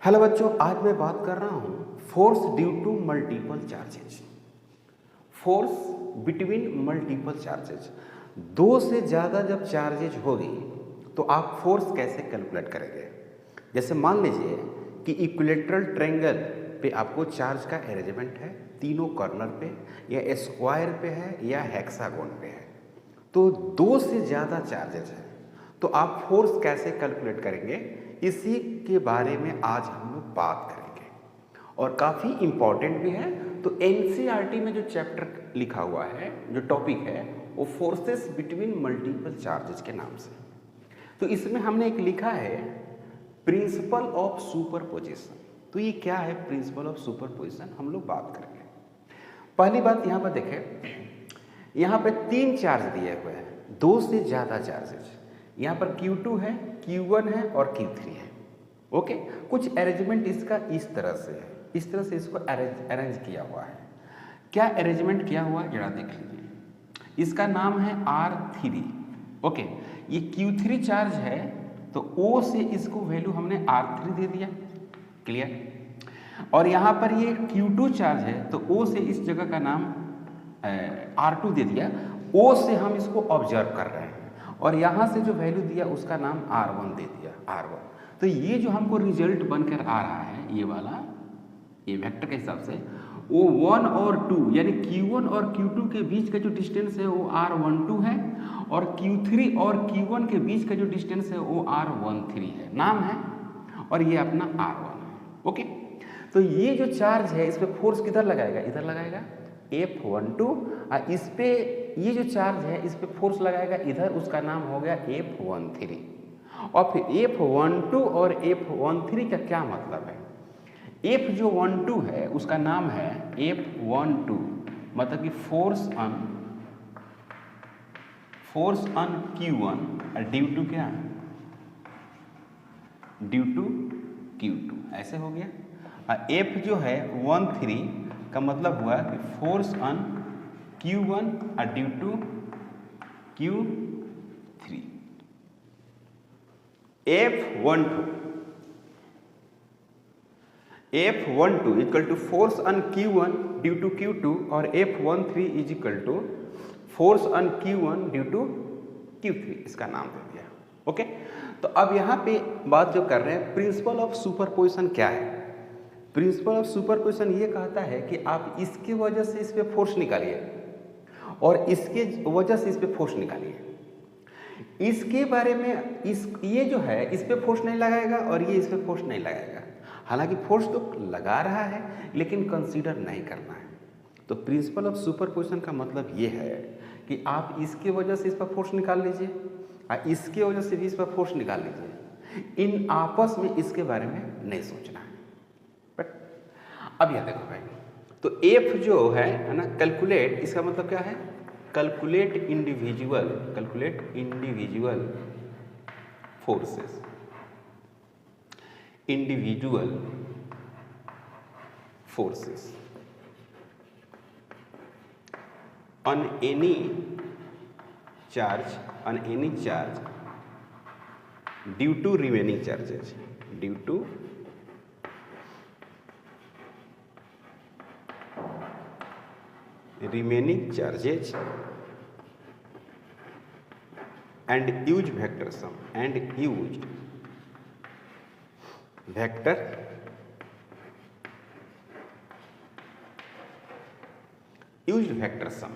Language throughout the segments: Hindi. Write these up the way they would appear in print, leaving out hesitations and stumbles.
हेलो बच्चों, आज मैं बात कर रहा हूँ force due to multiple charges. Force between multiple charges, दो से ज़्यादा जब चार्जेज होगी तो आप फोर्स कैसे कैलकुलेट करेंगे। जैसे मान लीजिए कि इक्विलेटरल ट्रायंगल पे आपको चार्ज का अरेंजमेंट है, तीनों कॉर्नर पे या स्क्वायर पे है या हेक्सागोन पे है, तो दो से ज़्यादा चार्जेज है तो आप फोर्स कैसे कैलकुलेट करेंगे, इसी के बारे में आज हम लोग बात करेंगे और काफ़ी इम्पॉर्टेंट भी है। तो एनसीईआरटी में जो चैप्टर लिखा हुआ है, जो टॉपिक है, वो फोर्सेस बिटवीन मल्टीपल चार्जेस के नाम से। तो इसमें हमने एक लिखा है प्रिंसिपल ऑफ सुपरपोजिशन। तो ये क्या है प्रिंसिपल ऑफ सुपरपोजिशन, हम लोग बात करेंगे। पहली बात यहाँ पर देखें, यहाँ पे तीन चार्ज दिए हुए हैं, दो से ज़्यादा चार्जेज। यहाँ पर Q2 है, Q1 है और Q3 है। ओके, कुछ अरेंजमेंट इसका इस तरह से है, इस तरह से इसको अरेंज किया हुआ है। क्या अरेंजमेंट किया हुआ है जरा देख लीजिए। इसका नाम है R3। ओके, ये Q3 चार्ज है तो O से इसको वैल्यू हमने R3 दे दिया। क्लियर। और यहाँ पर ये Q2 चार्ज है तो O से इस जगह का नाम R2 दे दिया। O से हम इसको ऑब्जर्व कर रहे हैं और यहाँ से जो वैल्यू दिया उसका नाम R1 दे दिया, R1। तो ये जो हमको रिजल्ट बनकर आ रहा है, ये वाला, ये वेक्टर के हिसाब से वो 1 और 2 यानी Q1 और Q2 के बीच का जो डिस्टेंस है वो R12 है और Q3 और Q1 के बीच का जो डिस्टेंस है वो R13 है, नाम है, और ये अपना R1 है। ओके, तो ये जो चार्ज है इस पर फोर्स किधर लगाएगा, इधर लगाएगा F12, और इस पे ये जो चार्ज है इस पे फोर्स लगाएगा इधर, उसका नाम हो गया F13। और फिर F12 और F13 का क्या मतलब है, F जो 12 है उसका नाम है F12, मतलब कि फोर्स ऑन Q1 और ड्यू टू क्या, ड्यू टू Q2, ऐसे हो गया। और F जो है 13 का मतलब हुआ कि फोर्स ऑन Q1 और due to Q3। F12 equal to force on Q1 due to Q2 और F13 is equal to force on Q1 due to Q3, इसका नाम दे दिया। ओके, तो अब यहाँ पे बात जो कर रहे हैं प्रिंसिपल ऑफ सुपरपोजिशन क्या है। प्रिंसिपल ऑफ सुपरपोजिशन ये कहता है कि आप इसके वजह से इस पे फोर्स निकालिए और इसके वजह से इस पे फोर्स निकालिए। इसके बारे में ये जो है इस पे फोर्स नहीं लगाएगा और ये इस पे फोर्स नहीं लगाएगा, हालांकि फोर्स तो लगा रहा है लेकिन कंसीडर नहीं करना है। तो प्रिंसिपल ऑफ सुपरपोजिशन का मतलब ये है कि आप इसके वजह से इस पर फोर्स निकाल लीजिए और इसके वजह से भी इस पर फोर्स निकाल लीजिए, इन आपस में इसके बारे में नहीं सोचना है। बट अब यह देखो भाई, तो F जो है ना, कैलकुलेट, इसका मतलब क्या है, calculate individual forces, individual forces on any charge due to remaining charges, due to remaining charges and use vector sum, and used vector sum।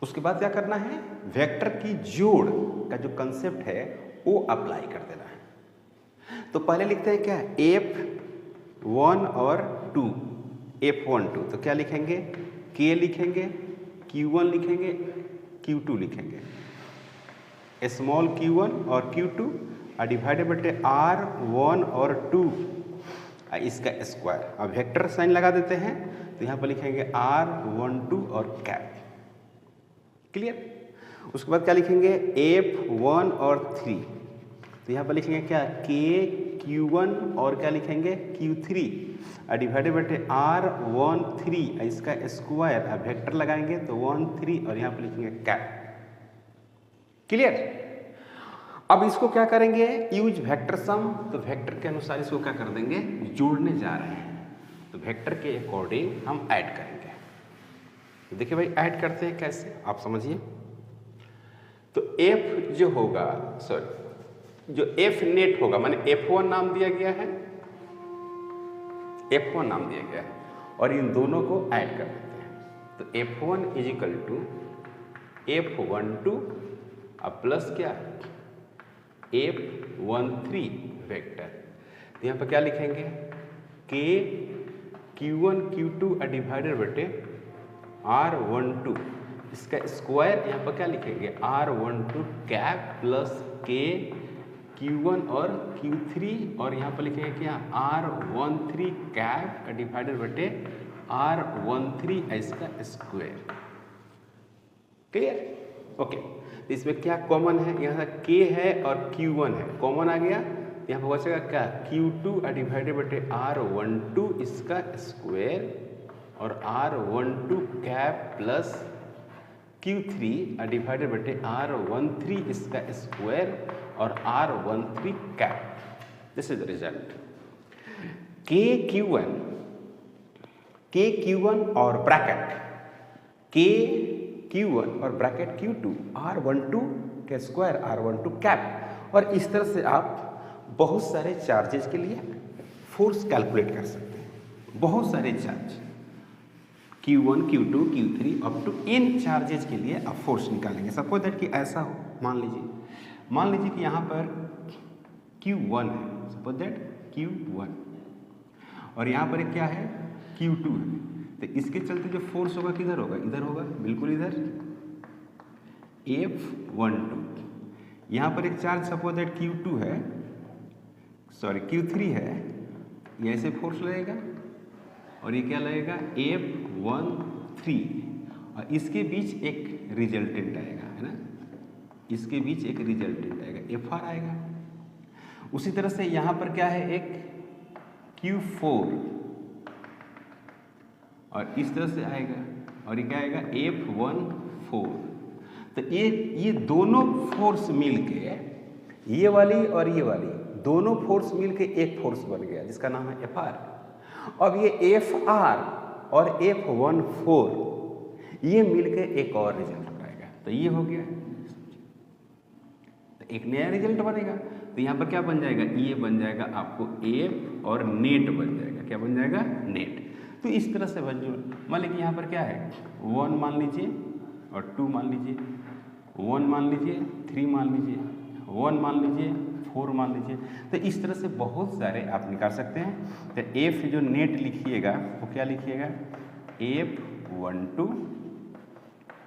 उसके बाद क्या करना है, वेक्टर की जोड़ का जो कंसेप्ट है वो अप्लाई कर देना है। तो पहले लिखते हैं क्या, F1 और 2, F12, तो क्या लिखेंगे, K लिखेंगे, Q1 लिखेंगे, Q2 लिखेंगे, स्मॉल Q1 और Q2 और डिवाइडेड बटे R1 और 2 इसका स्क्वायर। अब वेक्टर साइन लगा देते हैं तो यहाँ पर लिखेंगे R12 और कैप। क्लियर। उसके बाद क्या लिखेंगे, F1 और 3, तो यहाँ पर लिखेंगे क्या, K Q1 और क्या लिखेंगे, Q3 और डिवाइडेड बटे R13 इसका स्क्वायर। अब वेक्टर लगाएंगे तो 1 3 और यहाँ पर लिखेंगे कैप। क्लियर। अब इसको क्या करेंगे, यूज वेक्टर सम, तो वेक्टर के अनुसार इसको क्या कर देंगे, जोड़ने जा रहे हैं, तो वेक्टर के अकॉर्डिंग हम ऐड करेंगे। तो देखिए भाई ऐड करते हैं कैसे, आप समझिए। तो एफ जो होगा, सॉरी जो एफ नेट होगा, माने F1 नाम दिया गया है, F1 नाम दिया गया है, और इन दोनों को ऐड कर देते हैं। तो F1 is equal to F12 अब प्लस क्या F13 वेक्टर। तो यहाँ पर क्या लिखेंगे, K Q1 Q2 डिवाइडेड बटे R12, इसका स्क्वायर यहाँ पर क्या लिखेंगे, R12 cap plus K Q1 और Q3, और यहाँ पर लिखेंगे क्या, R13 कैप डिवाइडेड बटे R13 इसका स्क्वायर। क्लियर? ओके, तो इसमें क्या कॉमन है, यहाँ K है और Q1 है, कॉमन आ गया, यहाँ पर बचेगा क्या, Q2 डिवाइडेड बटे R12 इसका स्क्वायर और R12 cap plus Q3 divided बटे R13 इसका स्क्वायर और R13 cap. This is the result. K Q1 और ब्रैकेट Q1 और ब्रैकेट Q2 R12 के स्क्वायर R12 कैप, और इस तरह से आप बहुत सारे चार्जेस के लिए फोर्स कैलकुलेट कर सकते हैं। बहुत सारे charge Q1 Q2 Q3 up to इन चार्जेस के लिए आप फोर्स निकालेंगे। सपोज दैट कि ऐसा हो, मान लीजिए कि यहाँ पर Q1 है, सपोज दैट Q1, और यहाँ पर क्या है, Q2 है। तो इसके चलते जो फोर्स होगा किधर होगा, इधर होगा, बिल्कुल इधर F12। यहाँ पर एक चार्ज सपोज दैट Q2 है, सॉरी Q3 है, ये ऐसे फोर्स लगेगा और ये क्या लगेगा F13, और इसके बीच एक रिजल्टेंट आएगा, है ना, इसके बीच एक रिजल्टेंट आएगा, FR आएगा। उसी तरह से यहाँ पर क्या है, एक Q4 और इस तरह से आएगा, और ये क्या आएगा F14। तो ये दोनों फोर्स मिलके, ये वाली और ये वाली दोनों फोर्स मिलके एक फोर्स बन गया जिसका नाम है FR। अब ये FR और F14 ये मिलके एक और रिजल्ट बनाएगा, तो ये हो गया, तो एक नया रिजल्ट बनेगा। तो यहाँ पर क्या बन जाएगा, ये बन जाएगा आपको F और नेट बन जाएगा, क्या बन जाएगा, नेट। तो इस तरह से बन, मान लीजिए यहाँ पर क्या है, 1 मान लीजिए और 2 मान लीजिए, 1 मान लीजिए, 3 मान लीजिए, 1 मान लीजिए, 4 मान लीजिए। तो इस तरह से बहुत सारे आप निकाल सकते हैं। तो F जो नेट लिखिएगा वो क्या लिखिएगा, F12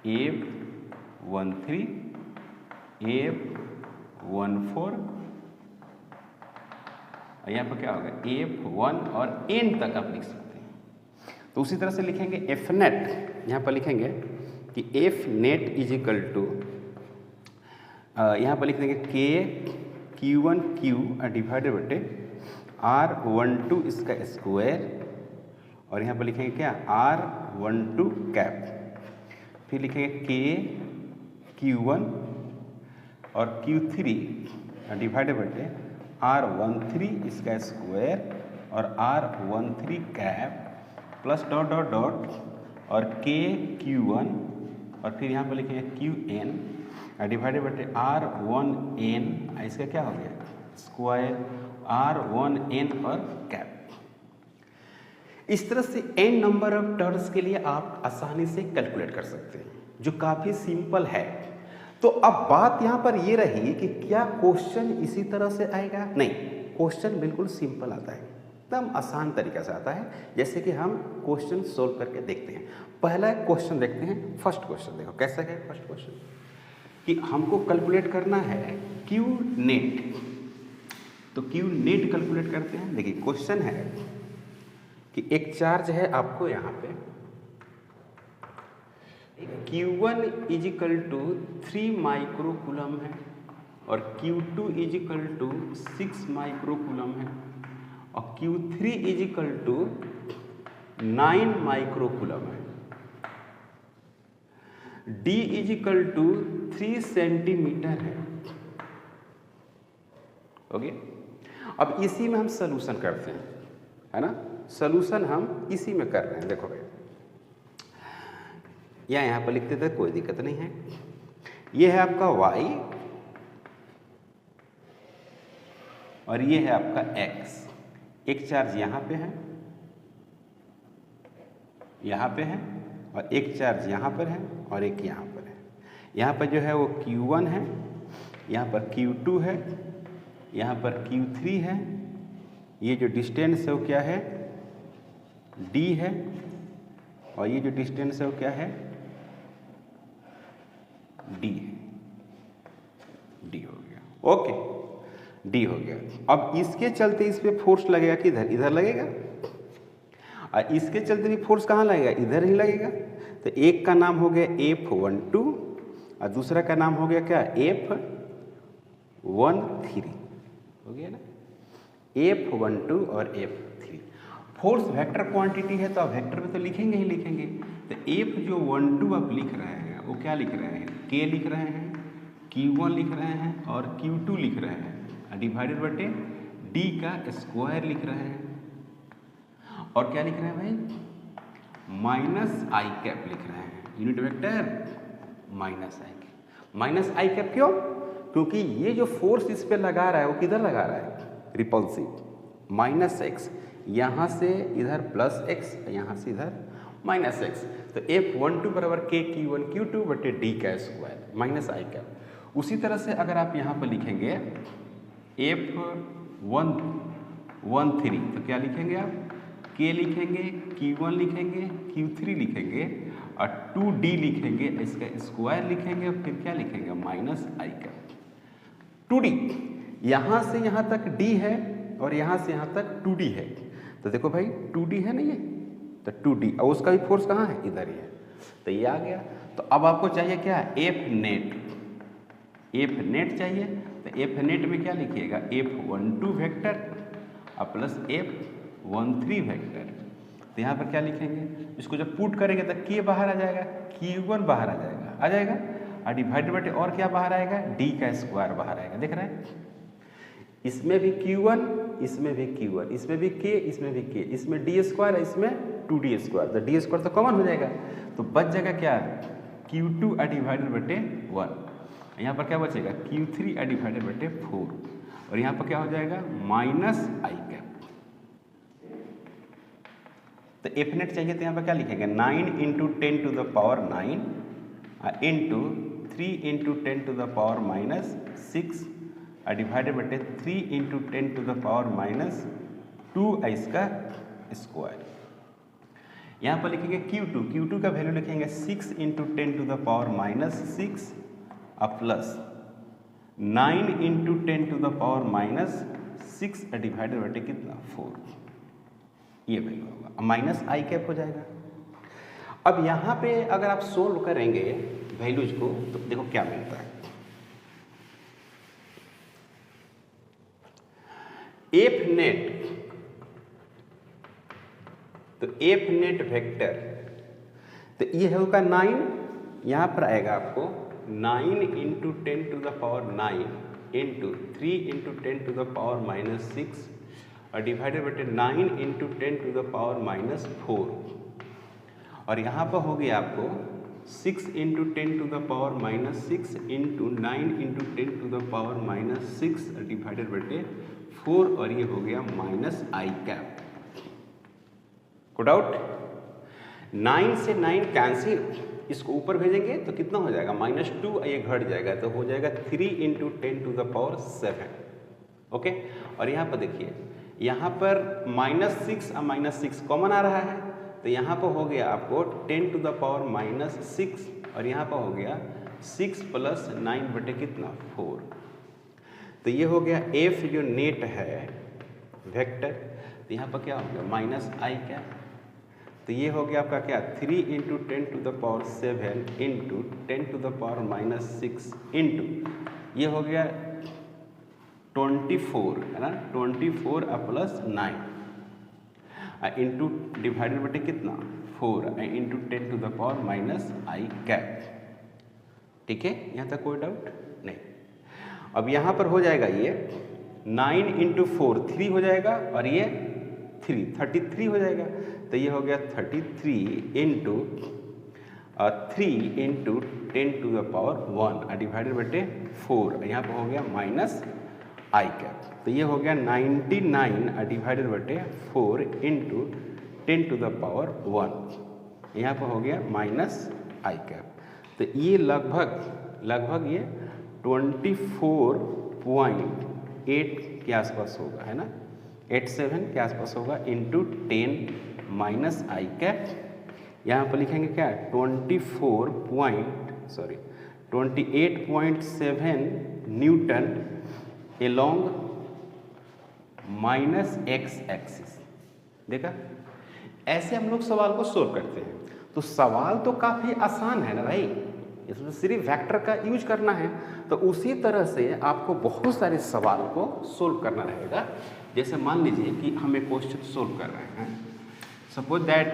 F13 F14, और यहाँ पर क्या होगा F1 और N तक आप लिख सकते हैं। तो उसी तरह से लिखेंगे F नेट, यहाँ पर लिखेंगे कि F net is equal to, यहाँ पर लिख देंगे K Q1 Q डिवाइडेड बटे R12 इसका स्क्वायर, और यहाँ पर लिखेंगे क्या, R12 कैप, फिर लिखेंगे K Q1 और Q3 डिवाइडेड बटे R13 इसका स्क्वायर और R13 cap plus dot dot dot और K Q1, और फिर यहाँ पर लिखेंगे QN डिवाइडेड बटे R1N, इसका क्या हो गया, स्क्वायर R1N और कैप। इस तरह से n नंबर ऑफ टर्म्स के लिए आप आसानी से कैलकुलेट कर सकते हैं, जो काफ़ी सिंपल है। तो अब बात यहाँ पर ये रही कि क्या क्वेश्चन इसी तरह से आएगा, नहीं, क्वेश्चन बिल्कुल सिंपल आता है, एकदम आसान तरीका से आता है। जैसे कि हम क्वेश्चन सोल्व करके देखते हैं। पहला क्वेश्चन देखते हैं, फर्स्ट क्वेश्चन देखो कैसा है। फर्स्ट क्वेश्चन कि हमको कैलकुलेट करना है Q नेट, तो Q नेट कैलकुलेट करते हैं। देखिए क्वेश्चन है कि एक चार्ज है आपको यहाँ पे Q1 is equal to 3 microcoulomb है और Q2 is equal to 6 microcoulomb है और Q3 is equal to 9 microcoulomb है। D is equal to 3 centimetre है हो गया। अब इसी में हम सॉल्यूशन करते हैं, है ना, सॉल्यूशन हम इसी में कर रहे हैं। देखो भाई या यहाँ पर लिखते थे, कोई दिक्कत नहीं है। ये है आपका y और ये है आपका x। एक चार्ज यहाँ पे है, यहाँ पे है, और एक चार्ज यहाँ पर है और एक यहाँ पर है। यहाँ पर जो है वो Q1 है, यहाँ पर Q2 है, यहाँ पर Q3 है। ये जो डिस्टेंस है वो क्या है, d है, और ये जो डिस्टेंस है वो क्या है, d है। d हो गया, ओके, d हो गया। अब इसके चलते इस पे फोर्स लगेगा किधर, इधर लगेगा, और इसके चलते भी फोर्स कहाँ लगेगा, इधर ही लगेगा। तो एक का नाम हो गया F12 और दूसरा का नाम हो गया क्या, F13। हो गया ना, F12 और F3। फोर्स वेक्टर क्वांटिटी है तो आप वेक्टर में तो लिखेंगे ही लिखेंगे। तो F जो 12 आप लिख रहे हैं वो क्या लिख रहे हैं, K लिख रहे हैं, Q1 लिख रहे हैं और Q2 लिख रहे हैं, डिवाइडेड बटे D का स्क्वायर लिख रहे हैं। और क्या लिख रहे हैं भाई, माइनस आई कैप लिख रहे हैं, यूनिट वेक्टर माइनस आई कैप। माइनस आई कैप क्यों, क्योंकि ये जो फोर्स इस पे लगा रहा है वो किधर लगा रहा है, रिपल्सिव, माइनस एक्स, यहाँ से इधर प्लस एक्स, यहाँ से इधर माइनस एक्स। तो F12 बराबर K Q1 Q2 बटे D का स्क्वायर माइनस आई कैप। उसी तरह से अगर आप यहाँ पर लिखेंगे F13 तो क्या लिखेंगे आप, K लिखेंगे, Q1 लिखेंगे, Q3 लिखेंगे और 2D लिखेंगे, इसका स्क्वायर लिखेंगे और फिर क्या लिखेंगे, माइनस आई कैप। 2D, यहाँ से यहाँ तक D है और यहाँ से यहाँ तक 2D है। तो देखो भाई 2D है ना ये, तो 2D, और उसका भी फोर्स कहाँ है, इधर ही है। तो ये आ गया। तो अब आपको चाहिए क्या, F नेट। F नेट चाहिए, तो F नेट में क्या लिखिएगा, F12 वेक्टर और प्लस F13 वेक्टर। तो यहाँ पर क्या लिखेंगे, इसको जब पुट करेंगे तो K बाहर आ जाएगा, Q1 बाहर आ जाएगा, और डिवाइडेड बटे और क्या बाहर आएगा, D का स्क्वायर बाहर आएगा। देख रहे हैं, इसमें भी Q1, इसमें भी Q1, इसमें भी K, इसमें भी K, इसमें D स्क्वायर है, इसमें 2D स्क्वायर। तो D स्क्वायर तो कॉमन हो जाएगा, तो बच जाएगा क्या, Q2 डिवाइडेड बटे 1। यहाँ पर क्या बचेगा, Q3 डिवाइडेड बटे 4, और यहाँ पर क्या हो जाएगा, माइनस आई कैप। तो F नेट चाहिए, तो यहाँ पर क्या लिखेंगे, 9 into 10 to the power 9 into 3 into 10 to the power minus 6 divided बटे 3 into 10 to the power minus 2 इसका स्क्वायर। यहाँ पर लिखेंगे Q2 का वैल्यू लिखेंगे 6 into 10 to the power minus 6 plus 9 into 10 to the power minus 6 divided बटे कितना, 4। ये वैल्यू होगा, माइनस आई कैप हो जाएगा। अब यहाँ पे अगर आप सोल्व करेंगे वैल्यूज को तो देखो क्या मिलता है, F नेट, तो F नेट वेक्टर, तो ये होगा 9, यहाँ पर आएगा आपको 9 into 10 to the power 9 into 3 into 10 to the power minus 6 और डिवाइडेड बटे 9 into 10 to the power minus 4, और यहाँ पर हो गया आपको 6 into 10 to the power minus 6 into 9 into 10 to the power minus 6 divided बटे 4, और ये हो गया माइनस आई कैप। को डाउट, 9 से 9 कैंसिल, इसको ऊपर भेजेंगे तो कितना हो जाएगा, -2, ये घट जाएगा तो हो जाएगा 3 into 10 to the power 7। Okay, और यहाँ पर देखिए, यहाँ पर -6 और -6 कॉमन आ रहा है, तो यहाँ पर हो गया आपको 10 टू द पावर -6, और यहाँ पर हो गया 6 प्लस 9 बटे कितना, 4। तो ये हो गया F जो नेट है वेक्टर, तो यहाँ पर क्या हो गया, माइनस आई कैप। तो ये हो गया आपका क्या, 3 into 10 to the power 7 into 10 to the power -6 into ये हो गया 24, है ना, 24 प्लस 9 इंटू डिवाइडेड बटे कितना, 4 into 10 to the power minus I cap. ठीक है, यहाँ तक कोई डाउट नहीं। अब यहाँ पर हो जाएगा ये 9 इंटू 4 3 हो जाएगा और ये 33 हो जाएगा। तो ये हो गया 33 into 3 into 10 to the power 1 divided बटे 4, यहाँ पर हो गया माइनस आई कैप। तो ये हो गया 99 डिवाइडेड बटे 4 इंटू 10 टू द पावर 1, यहाँ पर हो गया माइनस आई कैप। तो ये लगभग ये 24.8 के आसपास होगा, है ना, 87 के आसपास होगा इंटू 10 माइनस आई कैप। यहाँ पर लिखेंगे क्या 28.7 Newton along minus x axis. देखा, ऐसे हम लोग सवाल को सोल्व करते हैं। तो सवाल तो काफ़ी आसान है ना भाई, इसमें सिर्फ वेक्टर का यूज करना है। तो उसी तरह से आपको बहुत सारे सवाल को सोल्व करना रहेगा। जैसे मान लीजिए कि हम एक क्वेश्चन सोल्व कर रहे हैं, सपोज दैट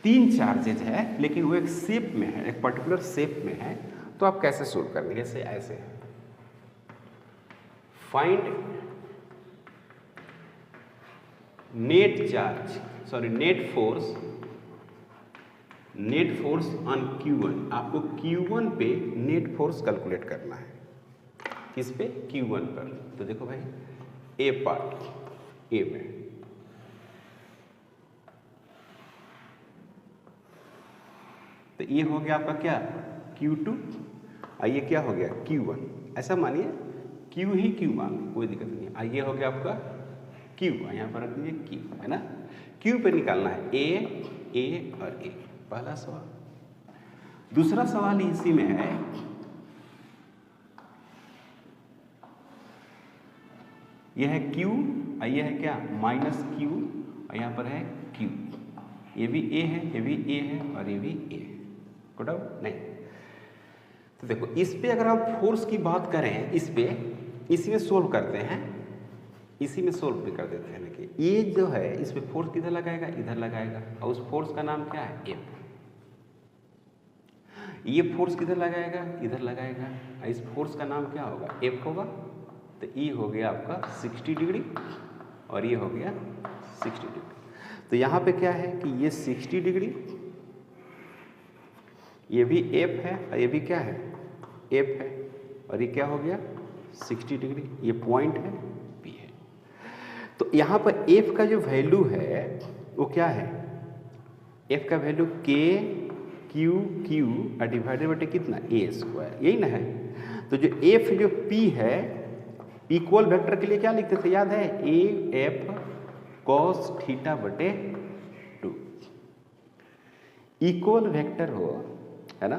3 चार्जेज है लेकिन वो एक शेप में है, एक पर्टिकुलर शेप में है। तो आप कैसे सोल्व करेंगे? जैसे ऐसे find net force on Q1। आपको Q1 पे नेट फोर्स कैलकुलेट करना है। किस पे? Q1 पर। तो देखो भाई, ए पार्ट ए में तो ये हो गया आपका क्या Q2, ये क्या हो गया Q1। ऐसा मानिए Q ही Q मान, कोई दिक्कत नहीं है। ये हो गया आपका Q, यहाँ पर रख दीजिए Q, है ना। Q पे निकालना है A और A, पहला सवाल। दूसरा सवाल इसी में है, यह है Q, यह है क्या माइनस Q, और यहाँ पर है Q। ये भी A है, ये भी A है और ये भी A है। गुड आउट नहीं। तो देखो, इस पे अगर आप फोर्स की बात करें, इसी में सोल्व करते हैं, इसी में सोल्व भी कर देते हैं। देखिए, ये जो है इस पे फोर्स किधर लगाएगा? इधर लगाएगा, और उस फोर्स का नाम क्या है? F। ये फोर्स किधर लगाएगा? इधर लगाएगा, और इस फोर्स का नाम क्या होगा? F होगा। तो ये हो गया आपका 60 डिग्री और ये हो गया 60 डिग्री। तो यहाँ पे क्या है कि ये 60 डिग्री, ये भी F है और ये भी क्या है? F है, और ये क्या हो गया 60 डिग्री। ये पॉइंट है P है। तो यहाँ पर F का जो वैल्यू है वो क्या है? F का वैल्यू KQ डिवाइडेड बटे कितना? A², यही ना है। तो जो F जो P है, इक्वल वेक्टर के लिए क्या लिखते थे याद है? AF cos थीटा बटे 2। इक्वल वेक्टर हो, है ना,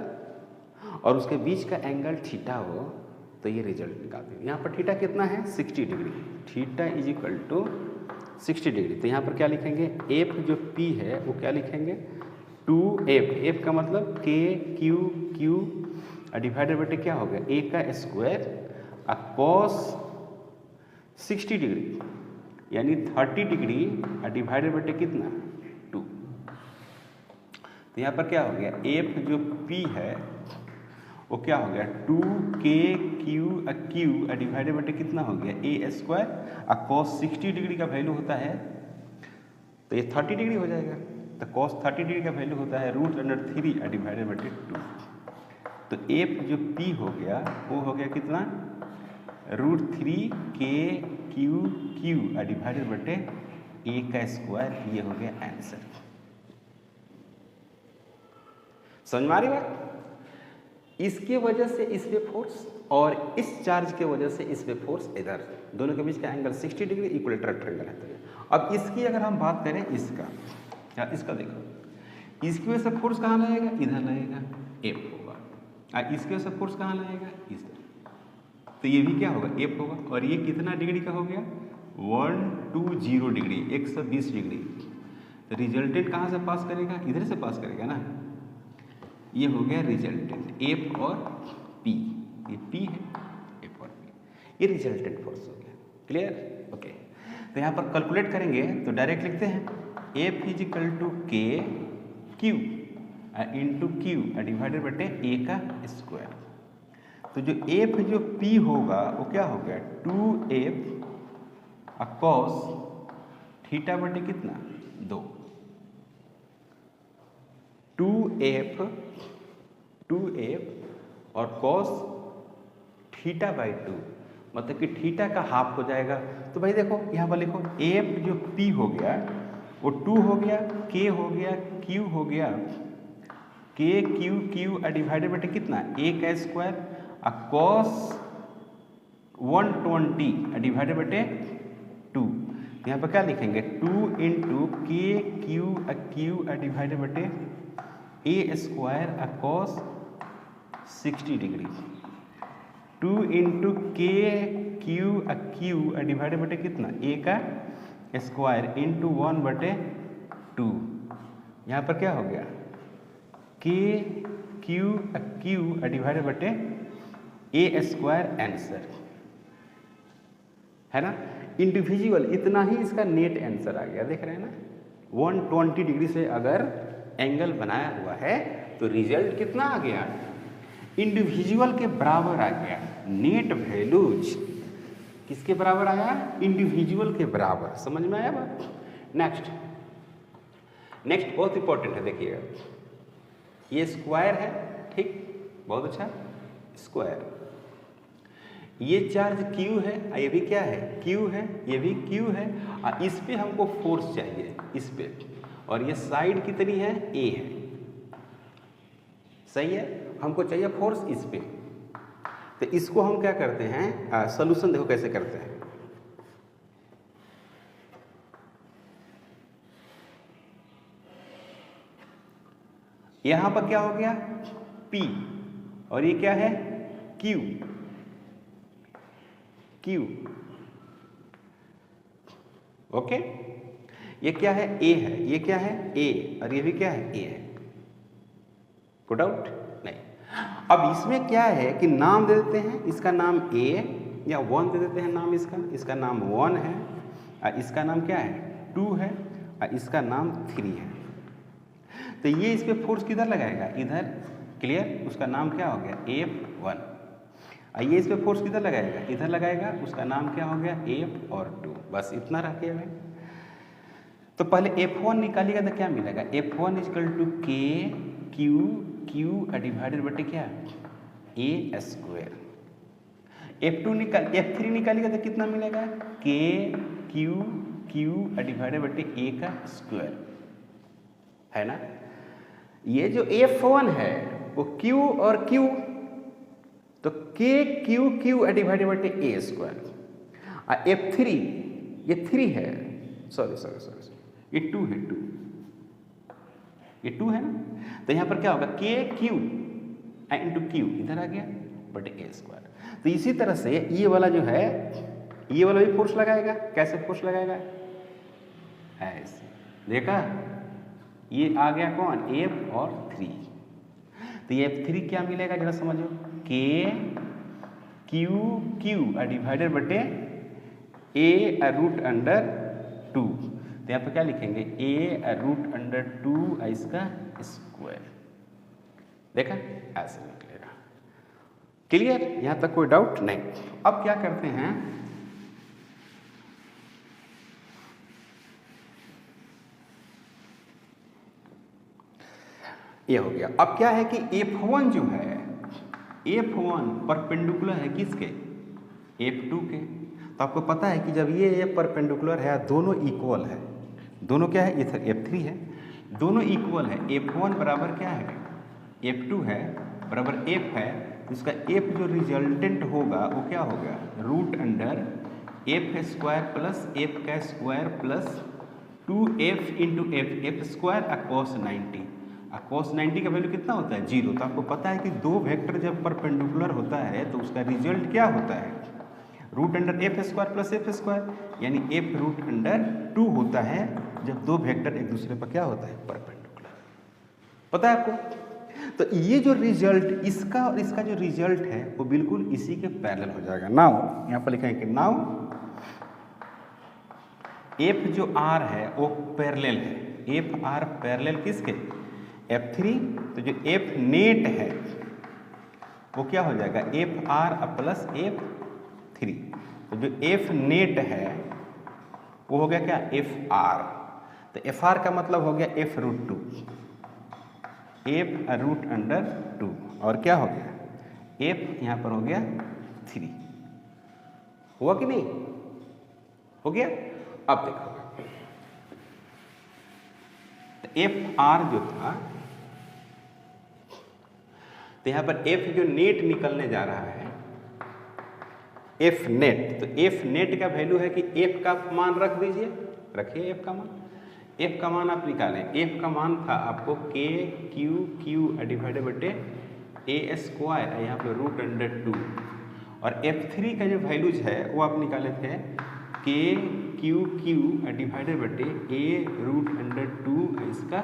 और उसके बीच का एंगल थीटा हो, तो ये रिजल्ट निकालते हैं। यहाँ पर थीटा कितना है? 60 degree. Theta is equal to 60 degree. तो यहाँ पर क्या लिखेंगे? F जो P है वो क्या लिखेंगे? 2F। F का मतलब KQ डिवाइडेड बटे क्या हो गया? A का स्क्वायर cos 60 डिग्री यानी 30 डिग्री डिवाइडेड बटे कितना? 2। तो यहाँ पर क्या हो गया? F जो P है वो क्या हो गया? 2KQ डिवाइडेड बटे कितना हो गया? A²। cos 60 डिग्री का वैल्यू होता है, तो ये 30 डिग्री हो जाएगा। तो cos 30 डिग्री का वैल्यू होता है √3 डिवाइडेड बटे 2। तो F जो P हो गया वो हो गया कितना? √3KQ डिवाइडेड बटे A का स्क्वायर। ये हो गया आंसर। समझ में आ रही बात? इसके वजह से इस पे फोर्स और इस चार्ज के वजह से इस पे फोर्स, इधर दोनों के बीच का एंगल 60 डिग्री, इक्विलेटरल ट्रायंगल है। अब इसकी अगर हम बात करें, इसका देखो, इसकी वजह से फोर्स कहाँ लगेगा? इधर लगेगा, F होगा। इसकी वजह से फोर्स कहाँ लगेगा? इधर। तो ये भी क्या होगा? F होगा। और ये कितना डिग्री का हो गया? 120 डिग्री, 120 डिग्री। तो रिजल्टेंट कहाँ से पास करेगा? इधर से पास करेगा ना। ये हो गया रिजल्टेंट F और P। ये P है, F और P, ये रिजल्टेंट फोर्स हो गया। क्लियर? ओके। तो यहाँ पर कैलकुलेट करेंगे तो डायरेक्ट लिखते हैं F is equal to KQ into Q divided बटे A का स्क्वायर। तो जो F जो P होगा वो क्या हो गया? 2F कॉस थीटा बटे कितना 2, 2f और कॉस थीटा बाई 2, मतलब कि थीटा का हाफ हो जाएगा। तो भाई देखो यहाँ पर लिखो एफ जो पी हो गया वो 2 हो गया, के हो गया, क्यू हो गया, के क्यू डिवाइडेड बटे कितना ए का स्क्वायर, कॉस 120 डिवाइडेड बटे 2। यहाँ पर क्या लिखेंगे 2 इंटू के क्यू डिवाइडेड बटे A square cos 60 degree, 2 into के क्यू डिवाइडेड बटे कितना ए का स्क्वायर इंटू 1 बटे 2। यहाँ पर क्या हो गया के क्यू डिवाइडेड बटे ए स्क्वायर आंसर है ना। इंडिविजुअल इतना ही इसका नेट आंसर आ गया, देख रहे हैं ना। 120 डिग्री से अगर एंगल बनाया हुआ है तो रिजल्ट कितना आ गया, इंडिविजुअल के बराबर आ गया। नेट वैल्यूज किसके बराबर आया, इंडिविजुअल के बराबर। समझ में आया बात। नेक्स्ट बहुत इंपॉर्टेंट है, देखिएगा ये स्क्वायर है, ठीक, बहुत अच्छा स्क्वायर। ये चार्ज Q है, ये भी क्या है Q है, ये भी Q है, और इस पे हमको फोर्स चाहिए इस पे, और ये साइड कितनी है A है, सही है, हमको चाहिए फोर्स इस पे। तो इसको हम क्या करते हैं, सॉल्यूशन देखो कैसे करते हैं। यहां पर क्या हो गया P और ये क्या है Q, ओके। ये क्या है A है, ये क्या है A, और ये भी क्या है A है, को डाउट नहीं। अब इसमें क्या है कि नाम दे देते हैं, इसका नाम A या 1 दे देते हैं नाम, इसका नाम 1 है, और इसका नाम क्या है 2 है, और इसका नाम 3 है। तो ये इस पे फोर्स किधर लगाएगा, इधर, क्लियर। उसका नाम क्या हो गया F1। ये इस पे फोर्स किधर लगाएगा, इधर लगाएगा, उसका नाम क्या हो गया F और 2। बस इतना रखे हुए। तो पहले F1 निकालिएगा तो क्या मिलेगा, F1 इक्वल टू के क्यू डिवाइडेड बटे क्या ए स्क्वायर। F3 निकालिएगा तो कितना मिलेगा के क्यू डिवाइडेड बटे ए का स्क्वायर, है ना। ये जो F1 है वो Q और Q, तो के क्यू डिवाइडेड बटे ए स्क्वायर, और F3 ये 3 है, सॉरी ये 2 है, ये 2 है ना। तो यहाँ पर क्या होगा के क्यू इंटू क्यू इधर आ गया बटे ए स्क्वायर। तो इसी तरह से ये वाला जो है, ये वाला भी फोर्स लगाएगा। कैसे फोर्स लगाएगा, ऐसे, देखा, ये आ गया कौन F और 3। तो ये F3 क्या मिलेगा जरा समझो, के क्यू डिवाइडेड बटे ए रूट अंडर 2। तो यहाँ पर क्या लिखेंगे ए रूट अंडर 2 इसका स्क्वायर, देखा ऐसे निकलेगा। क्लियर, यहाँ तक कोई डाउट नहीं। अब क्या करते हैं, ये हो गया। अब क्या है कि F1 जो है, F1 परपेंडिकुलर है किसके, F2 के। तो आपको पता है कि जब ये परपेंडिकुलर है, दोनों इक्वल है, दोनों क्या है, इधर F3 है, दोनों इक्वल है। F1 बराबर क्या है F2 है, बराबर F है, तो इसका F जो रिजल्टेंट होगा वो क्या होगा root under F square plus F का square plus 2F into F square अकॉस 90। cos 90 का वैल्यू कितना होता है 0। तो आपको पता है कि दो वेक्टर जब परपेंडिकुलर होता है तो उसका रिजल्ट क्या होता है root under F square plus F square, यानी एफ रूट अंडर 2 होता है जब दो वेक्टर एक दूसरे पर क्या होता है परपेंडिकुलर। पता है आपको। तो ये जो रिजल्ट इसका और इसका जो रिजल्ट है वो बिल्कुल इसी के पैरेलल हो जाएगा। नाउ यहाँ पर लिखेंगे कि नाउ एफ जो आर है वो पैरेलल है, एफ आर पैरेलल किसके F3। तो जो F नेट है वो क्या हो जाएगा एफ आर प्लस F3। तो जो F नेट है वो हो गया क्या, एफ आर। तो एफ आर का मतलब हो गया F root two, F root under two, और क्या हो गया, एफ यहाँ पर हो गया 3। हुआ कि नहीं, हो गया। अब देखो तो एफ आर जो था, तो यहाँ पर एफ जो नेट निकलने जा रहा है, एफ नेट, तो एफ नेट का वैल्यू है कि एफ का मान रख दीजिए, रखिए एफ का मान। एफ का मान आप निकालें, एफ का मान था आपको के क्यू डिवाइडेड बटे ए स्क्वायर, यहाँ पे रूट अंडर टू, और F3 का जो वैल्यूज है वो आप निकाले थे के क्यू डिवाइडेड बटे ए रूट अंडर टू इसका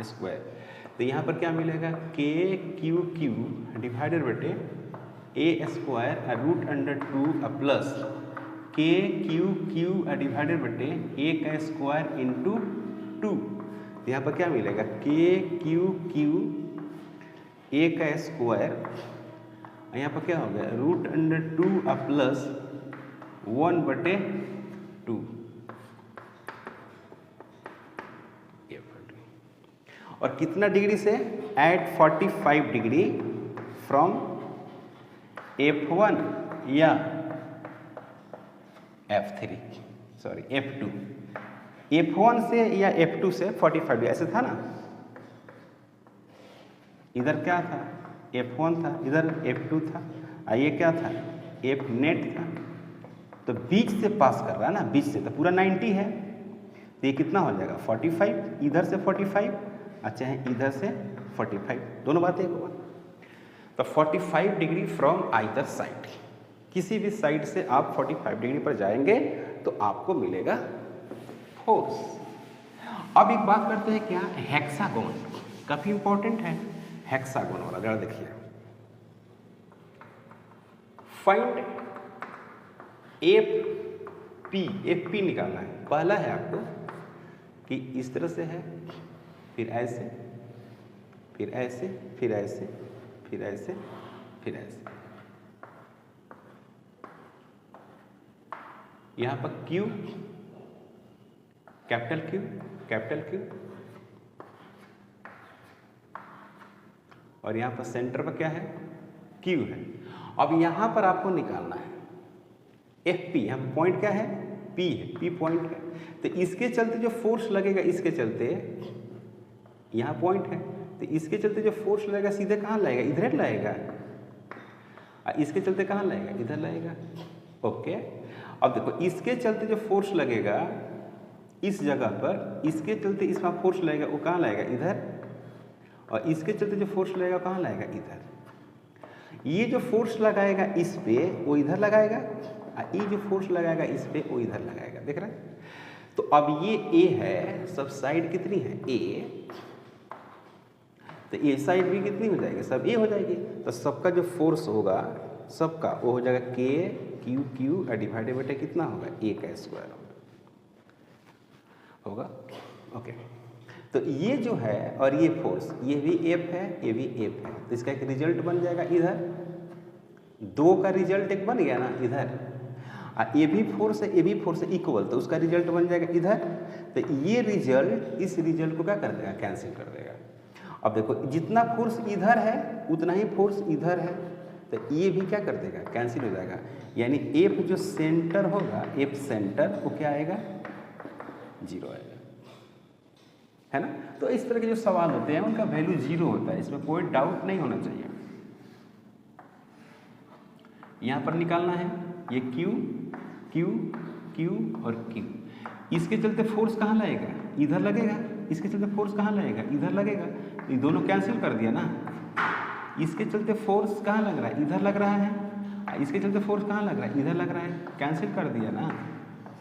स्क्वायर। तो यहाँ पर क्या मिलेगा, के क्यू डिवाइडेड बटे A square root under two plus K Q divided बटे ए का स्क्वायर इंटू टू। तो यहाँ पर क्या मिलेगा, के क्यू ए का स्क्वायर, यहाँ पर क्या हो गया रूट अंडर टू प्लस 1/2। और कितना डिग्री से, एट 45 डिग्री फ्रॉम F1 या F3, सॉरी F2, F1 से या F2 से 45 डिग्री, ऐसे था ना। इधर क्या था, F1 था, इधर F2 था, और ये क्या था, F नेट था। तो बीच से पास कर रहा है ना, बीच से, तो पूरा 90 है, तो ये कितना हो जाएगा 45, इधर से 45, अच्छा है इधर से 45, दोनों बातें एक होगा। तो 45 डिग्री फ्रॉम आइदर साइड, किसी भी साइड से आप 45 डिग्री पर जाएंगे तो आपको मिलेगा फोर्स। अब एक बात करते हैं क्या, हेक्सागोन, काफी इंपॉर्टेंट है हेक्सागोन वाला। जरा देखिए, फाइंड एफ पी निकालना है। पहला है आपको कि इस तरह से है, फिर ऐसे, फिर ऐसे, फिर ऐसे, फिर ऐसे, फिर ऐसे। यहां पर Q, capital Q, capital Q, और यहां पर सेंटर पर क्या है, क्यू है। अब यहां पर आपको निकालना है एफ पी, यहाँ पर पॉइंट क्या है, पी है, पी पॉइंट है। तो इसके चलते जो फोर्स लगेगा, इसके चलते यहाँ पॉइंट है, तो इसके चलते जो फोर्स लगेगा सीधे कहाँ लगेगा, इधर लगेगा, और इसके चलते कहाँ लगेगा, इधर लगेगा। ओके, अब देखो इसके चलते जो फोर्स लगेगा इस जगह पर, इसके चलते इसमें फोर्स लगेगा, वो कहाँ लगेगा, इधर, और इसके चलते जो फोर्स लगेगा कहाँ लगेगा, इधर। ये जो फोर्स लगाएगा इस पे वो इधर लगाएगा, और ये जो फोर्स लगाएगा इस पे वो इधर लगाएगा, देख रहे हैं। तो अब ये ए है, सब साइड कितनी है, ए, तो ए साइड भी कितनी हो जाएगी, सब ए हो जाएगी। तो सबका जो फोर्स होगा सबका वो हो जाएगा के क्यू डिवाइडेड बटे कितना होगा, ए का स्क्वायर होगा। ओके, तो ये जो है और ये फोर्स, ये भी एफ है, ये भी एफ है, तो इसका एक रिजल्ट बन जाएगा इधर, दो का रिजल्ट एक बन गया ना इधर, और ये भी फोर्स है, ये भी फोर्स है इक्वल, तो उसका रिजल्ट बन जाएगा इधर। तो ये रिजल्ट इस रिजल्ट को क्या कर देगा, कैंसिल कर देगा। अब देखो जितना फोर्स इधर है उतना ही फोर्स इधर है, तो ये भी क्या कर देगा, कैंसिल हो जाएगा। यानी एफ जो सेंटर होगा, एफ सेंटर, वो क्या आएगा, 0 आएगा, है ना। तो इस तरह के जो सवाल होते हैं उनका वैल्यू 0 होता है, इसमें कोई डाउट नहीं होना चाहिए। यहां पर निकालना है ये क्यू और क्यू, इसके चलते फोर्स कहाँ लगेगा, इधर लगेगा, इसके चलते फोर्स कहाँ लगेगा, इधर लगेगा, तो ये दोनों कैंसिल कर दिया ना। इसके चलते फोर्स कहाँ लग रहा है, इधर लग रहा है, इसके चलते फोर्स कहाँ लग रहा है, इधर लग रहा है, कैंसिल कर दिया ना।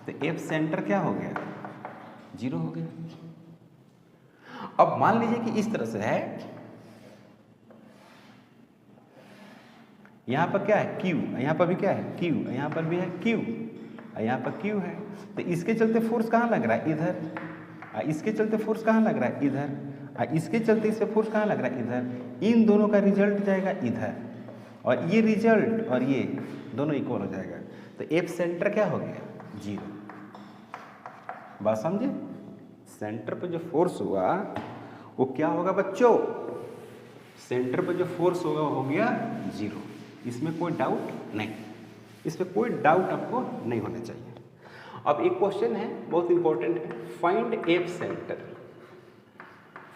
तो एफ सेंटर क्या हो गया, 0 हो गया। अब मान लीजिए कि इस तरह से है, यहां पर क्या है, क्यू, यहां पर भी क्या है, क्यू, यहां पर भी है क्यू, यहां पर क्यू है, तो इसके चलते फोर्स कहां लग रहा है, इधर, इसके चलते फोर्स कहां लग रहा है, इधर, इसके चलते इससे फोर्स कहां लग रहा है, इधर। इन दोनों का रिजल्ट जाएगा इधर, और ये रिजल्ट और ये दोनों इक्वल हो जाएगा। तो एफ सेंटर क्या हो गया, 0। बात समझे? सेंटर पर जो फोर्स हुआ वो क्या होगा बच्चों? सेंटर पर जो फोर्स होगा वो हो गया 0, इसमें कोई डाउट नहीं, इसमें कोई डाउट आपको नहीं होना चाहिए। अब एक क्वेश्चन है बहुत इंपॉर्टेंट है, find F centre.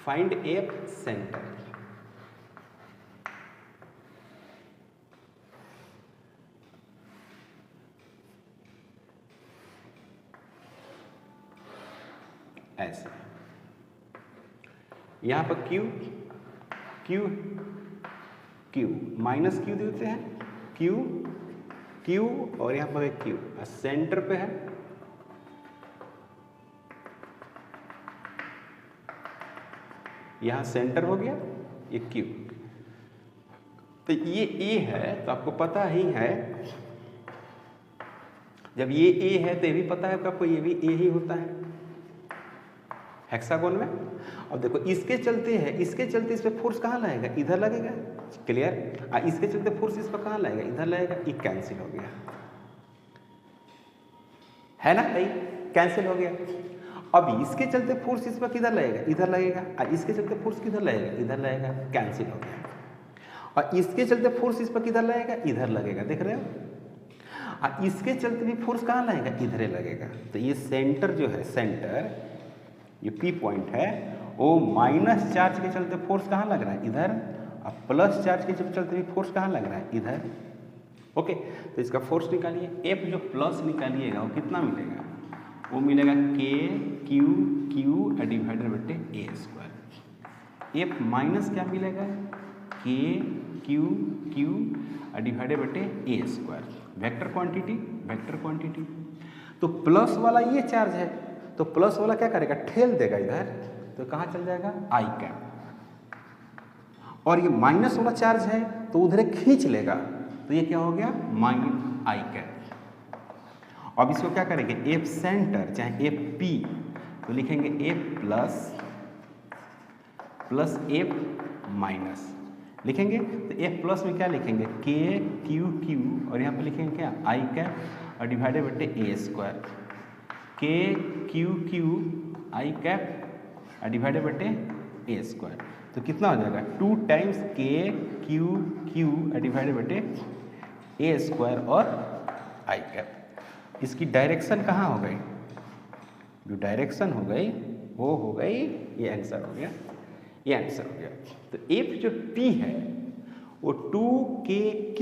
Find F centre. ऐसे यहां पर Q माइनस Q देते हैं, Q और यहां पर Q सेंटर पे है, यहां सेंटर हो गया, ये Q, तो ये A है तो आपको पता ही है, जब ये A है तो ये भी पता है आपको, ये भी A ही होता है हेक्सागोन में। अब देखो इसके चलते है, इसके चलते इस पे फोर्स कहाँ लगेगा? इधर लगेगा, क्लियर? इसके चलते फोर्स इस पर कहाँ लगेगा? इधर लगेगा, ये कैंसिल हो गया, है ना? नहीं, कैंसिल हो गया। अब इसके चलते फोर्स इस पर किधर लगेगा? इधर लगेगा, और इसके चलते फोर्स किधर लगेगा? इधर लगेगा, कैंसिल हो गया। और इसके चलते फोर्स इस पर किधर लगेगा? इधर लगेगा, देख रहे हो? और इसके चलते भी फोर्स कहाँ लगेगा? इधर लगेगा। तो ये सेंटर जो है, सेंटर ये P पॉइंट है, वो माइनस चार्ज के चलते फोर्स कहाँ लग रहा है? इधर, और प्लस चार्ज के चलते भी फोर्स कहाँ लग रहा है? इधर। ओके, तो इसका फोर्स निकालिए। F जो प्लस निकालिएगा वो कितना मिलेगा? वो मिलेगा KQ डिवाइडेड बटे A स्क्वायर। F माइनस क्या मिलेगा? KQ डिवाइडेड बटे A स्क्वायर। Vector quantity. तो प्लस वाला ये चार्ज है, तो प्लस वाला क्या करेगा? ठेल देगा इधर, तो कहाँ चल जाएगा? I cap. और ये माइनस वाला चार्ज है तो उधर खींच लेगा, तो ये क्या हो गया? Minus I cap. अब इसको क्या करेंगे? F सेंटर चाहे FP, तो लिखेंगे F प्लस F माइनस लिखेंगे। तो F प्लस में क्या लिखेंगे? KQ, और यहाँ पे लिखेंगे क्या? I कैप और डिवाइडेड बटे A square. KQ I cap divided बटे A स्क्वायर, तो कितना हो जाएगा? 2 टाइम्स KQ डिवाइडेड बटे A स्क्वायर और I कैप। इसकी डायरेक्शन कहाँ हो गई? जो डायरेक्शन हो गई वो हो गई, ये आंसर हो गया, ये आंसर हो गया। तो F जो P है वो 2KQ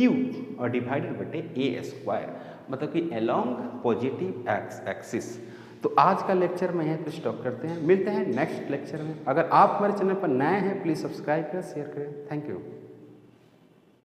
और डिवाइडेड बटे A स्क्वायर, मतलब कि अलोंग पॉजिटिव एक्सिस। तो आज का लेक्चर में यहीं पे स्टॉप करते हैं, मिलते हैं नेक्स्ट लेक्चर में। अगर आप हमारे चैनल पर नए हैं प्लीज़ सब्सक्राइब करें, शेयर करें। Thank you.